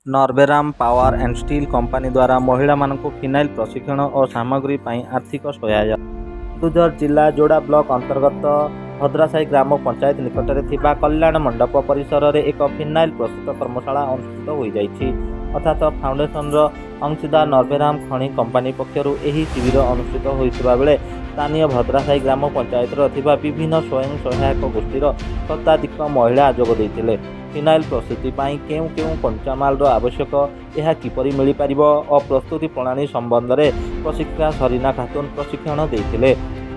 नर्वेराम power and steel company द्वारा महिला मानक फिनाइल प्रशिक्षण और सामग्री पर आर्थिक सहायता। केन्दुझर जिला जोड़ा ब्लॉक अंतर्गत भद्रासाई ग्राम पंचायत निकट में कल्याण मंडप परिसर में एक फिनाइल प्रस्तुत कर्मशाला अनुष्ठित हो जाइछि। अर्थात फाउंडेशन अंशीदार नर्वेराम खनि कंपनी पक्षर यह शिविर अनुष्ठित होता बेले स्थानीय भद्रासाई ग्राम पंचायत विभिन्न स्वयं सहायक गोष्ठीर शताधिक महिला जोग देइथिले। फिनाइल प्रस्तुति केउं केउं कंचामाल आवश्यक, यह किपरि मिल पार और प्रस्तुति प्रणाली संबंध में प्रशिक्षिका सरीना खातून प्रशिक्षण देइथिले।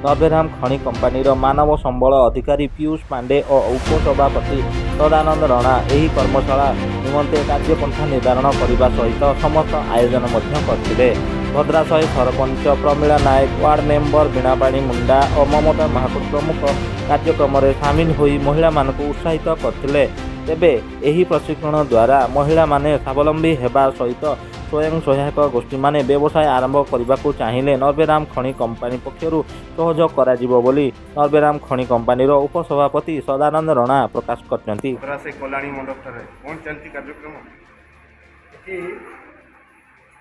नर्वेराम खनि कंपनीर मानव संबल अधिकारी पीयूष पांडे और उपसभापति सदानंद राणा यह कर्मशाला निमंते कार्यपंथा निर्धारण करने सहित समस्त आयोजन करथिले। भद्रासाई सरपंच प्रमीला नायक, वार्ड मेंबर बीणापाणी मुंडा और ममता महाकुड़ प्रमुख कार्यक्रम में सामिल होई महिला मानक उत्साहित करथिले। तेबे एही प्रशिक्षण द्वारा महिला माने स्वावलंबी हेबा सहित स्वयं सहायक गोष्ठी माने व्यवसाय आरंभ करने को चाहिए नर्वेराम खनि कंपनी पक्षर सहयोग करा जिवो बोली नर्वेराम खनि कंपनीर उपसभापति सदानंद राणा प्रकाश करछंती। कल्याणी मंडप कौन चलती कार्यक्रम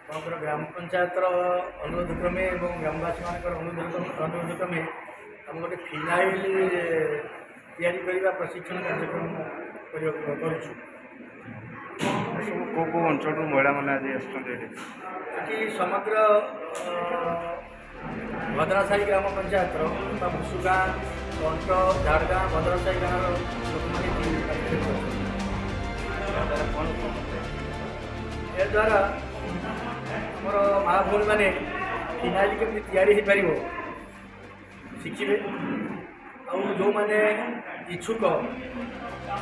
समग्र ग्राम पंचायत अनुरोध क्रमे और ग्रामवासी अनुरोध क्रमे आम गोटे फिनाइल या प्रशिक्षण कार्यक्रम करुँ। कौ कौ अंचल महिला मैंने समग्र भद्रासाई ग्राम पंचायत भुसुगा कंट झाड़गा भद्रासाई गाँव लोक द्वारा आमर माँ भूमि मैंने फिनाइल केमी या शिखे और जो मैंने इच्छुक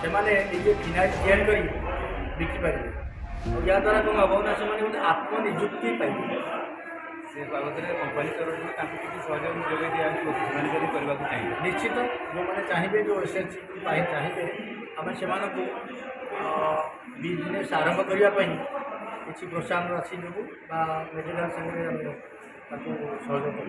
से निजे फिनाइल या बिकिपारे और या द्वारा कौन हम ना से गोटे आत्मनिजुक्ति पाइबे से बाबद कंपनी तरफ सहयोग जोगे दिया चाहिए। निश्चित जो मैंने चाहिए जो एसएचजी चाहिए आम से बिजनेस आरंभ करने किसी प्रोत्साहन राशि जो मेटेरियाल संगे सहयोग कर।